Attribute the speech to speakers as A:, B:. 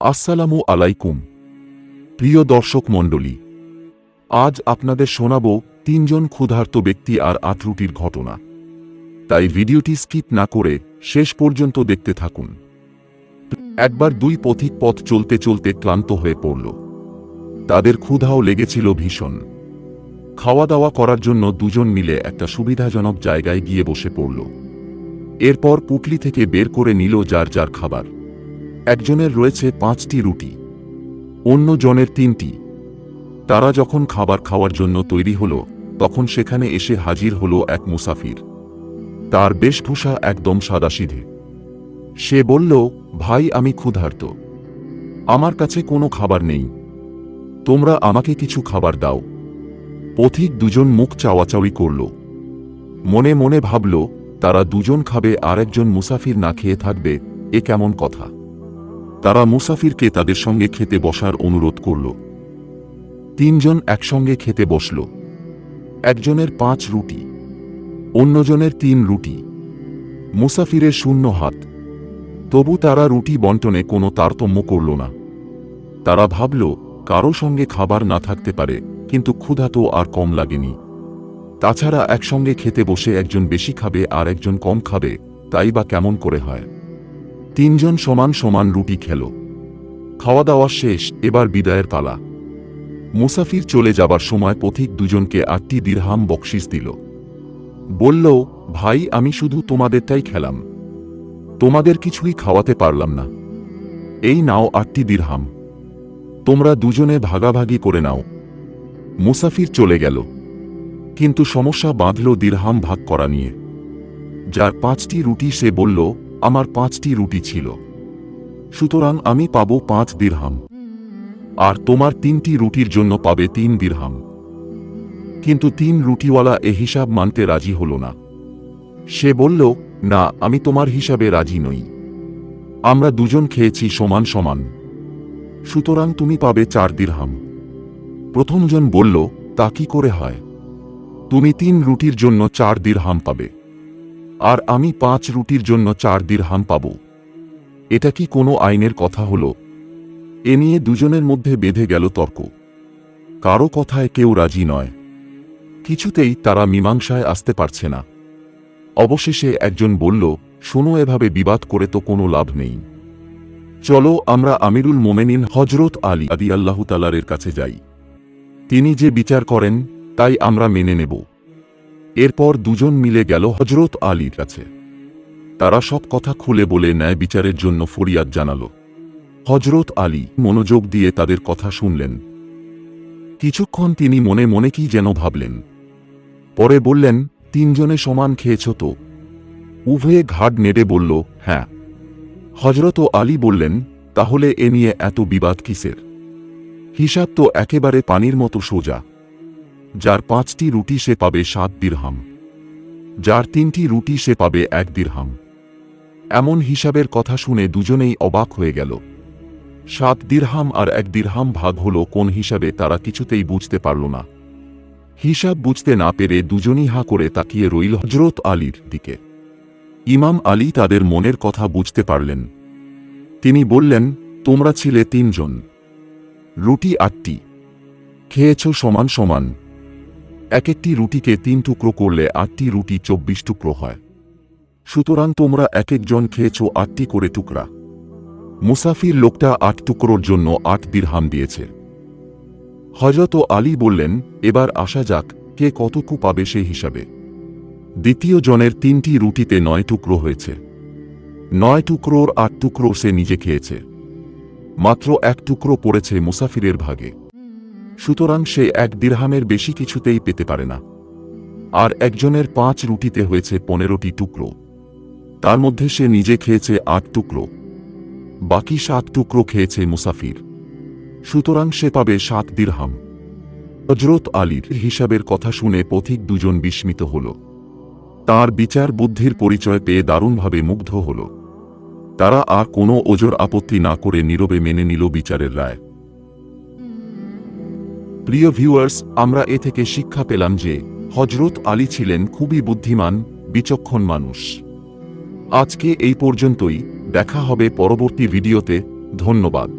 A: আসসালামু আলাইকুম প্রিয় দর্শক মণ্ডলী, আজ আপনাদের শোনাব তিনজন ক্ষুধার্ত ব্যক্তি আর ৮ রুটির ঘটনা। তাই ভিডিওটি স্কিপ না করে শেষ পর্যন্ত দেখতে থাকুন। একবার দুই পথিক পথ চলতে চলতে ক্লান্ত হয়ে পড়ল। তাদের ক্ষুধাও লেগেছিল ভীষণ। খাওয়া দাওয়া করার জন্য দুজন মিলে একটা সুবিধাজনক জায়গায় গিয়ে বসে পড়ল। এরপর পুটলি থেকে বের করে নিল যার যার খাবার। একজনের রয়েছে ৫টি রুটি, অন্য জনের ৩টি। তারা যখন খাবার খাওয়ার জন্য তৈরি হল, তখন সেখানে এসে হাজির হল এক মুসাফির। তার বেশভূষা একদম সাদাসিধে। সে বলল, ভাই, আমি ক্ষুধার্ত, আমার কাছে কোনো খাবার নেই, তোমরা আমাকে কিছু খাবার দাও। পথিক দুজন মুখ চাওয়াচাওয়ি করল। মনে মনে ভাবল, তারা দুজন খাবে আর একজন মুসাফির না খেয়ে থাকবে, এ কেমন কথা। তারা মুসাফিরকে তাদের সঙ্গে খেতে বসার অনুরোধ করল। তিনজন একসঙ্গে খেতে বসল। একজনের ৫ রুটি, অন্যজনের ৩ রুটি। মুসাফিরের শূন্য হাত। তবু তারা রুটি বন্টনে কোনো তারতম্য করল না। তারা ভাবল, কারো সঙ্গে খাবার না থাকতে পারে, কিন্তু ক্ষুধা তো আর কম লাগেনি। তাছাড়া একসঙ্গে খেতে বসে একজন বেশি খাবে আর একজন কম খাবে, তাই বা কেমন করে হয়। তিনজন সমান সমান রুটি খেল। খাওয়া দাওয়া শেষ, এবার বিদায়ের পালা। মুসাফির চলে যাবার সময় পথিক দুজনকে ৮টি দিরহাম বকশিশ দিল। বলল, ভাই, আমি শুধু তোমাদেরটাই খেলাম, তোমাদের কিছুই খাওয়াতে পারলাম না। এই নাও ৮টি দিরহাম, তোমরা দুজনে ভাগাভাগি করে নাও। মুসাফির চলে গেল, কিন্তু সমস্যা বাঁধল দিরহাম ভাগ করা নিয়ে। যার ৫টি রুটি সে বলল, আমার ৫টি রুটি ছিল, সুতরাং আমি পাবো ৫ দিরহাম, আর তোমার ৩টি রুটির জন্য পাবে ৩ দিরহাম। কিন্তু ৩ রুটিওয়ালা এ হিসাব মানতে রাজি হল না। সে বলল, না, আমি তোমার হিসাবে রাজি নই, আমরা দুজন খেয়েছি সমান সমান, সুতরাং তুমি পাবে ৪ দিরহাম। প্রথমজন বলল, তা কি করে হয়? তুমি ৩ রুটির জন্য ৪ দিরহাম পাবে, আর আমি ৫ রুটির জন্য ৪ দিরহাম পাব। এটা কি কোনো আইনের কথা হলো? এ নিয়ে দুজনের মধ্যে বেঁধে গেল তর্ক। কারো কথায় কেউ রাজি নয়। কিছুতেই তারা মীমাংসায় আসতে পারছে না। অবশেষে একজন বলল, শোনো, এভাবে বিবাদ করে তো কোনো লাভ নেই। চলো আমরা আমিরুল মোমেনিন হজরত আলী রাদিয়াল্লাহু তাআলার কাছে যাই। তিনি যে বিচার করেন তাই আমরা মেনে নেব। এরপর দুজন মিলে গেল হজরত আলীর কাছে। তারা সব কথা খুলে বলে ন্যায় বিচারের জন্য ফরিয়াদ জানাল। হজরত আলী মনোযোগ দিয়ে তাদের কথা শুনলেন। কিছুক্ষণ তিনি মনে মনে কি যেন ভাবলেন। পরে বললেন, তিনজনে সমান খেয়েছ তো? উভয়ে ঘাড় নেড়ে বলল, হ্যাঁ। হজরত আলী বললেন, তাহলে এ নিয়ে এত বিবাদ কিসের? হিসাব তো একেবারে পানির মতো সোজা। যার ৫টি রুটি সে পাবে ৭ দিরহাম, যার ৩টি রুটি সে পাবে ১ দিরহাম। এমন হিসাবের কথা শুনে দুজনেই অবাক হয়ে গেল। ৭ দিরহাম আর ১ দিরহাম ভাগ হল কোন হিসাবে তারা কিছুতেই বুঝতে পারল না। হিসাব বুঝতে না পেরে দুজনই হাঁ করে তাকিয়ে রইল হজরত আলীর দিকে। ইমাম আলী তাদের মনের কথা বুঝতে পারলেন। তিনি বললেন, তোমরা ছিলে ৩ জন, রুটি ৮টি, খেয়েছ সমান সমান। এক একটি রুটিকে ৩ টুকরো করলে ৮টি রুটি ২৪ টুকরো হয়, সুতরাং তোমরা এক একজন খেয়েছ ৮টি করে টুকরা। মুসাফির লোকটা ৮ টুকরোর জন্য ৮ দিরহাম দিয়েছে। হযরত আলী বললেন, এবার আসা যাক কে কতটুকু পাবে সেই হিসাবে। দ্বিতীয় জনের ৩টি রুটিতে ৯ টুকরো হয়েছে। ৯ টুকরোর ৮ টুকরো সে নিজে খেয়েছে, মাত্র ১ টুকরো পড়েছে মুসাফিরের ভাগে, সুতরাং সে ১ দিরহামের বেশি কিছুতেই পেতে পারে না। আর একজনের ৫ রুটিতে হয়েছে ১৫টি টুকরো, তার মধ্যে সে নিজে খেয়েছে ৮ টুকরো, বাকি ৭ টুকরো খেয়েছে মুসাফির, সুতরাং সে পাবে ৭ দিরহাম। হযরত আলীর হিসাবের কথা শুনে পথিক দুজন বিস্মিত হল। তাঁর বিচার বুদ্ধির পরিচয় পেয়ে দারুণভাবে মুগ্ধ হল। তারা আর কোনো ওজর আপত্তি না করে নীরবে মেনে নিল বিচারের রায়। প্রিয় ভিউয়ার্স, আমরা এ থেকে শিক্ষা পেলাম যে হযরত আলী ছিলেন খুবই বুদ্ধিমান, বিচক্ষণ মানুষ। আজকে এই পর্যন্তই, দেখা হবে পরবর্তী ভিডিওতে। ধন্যবাদ।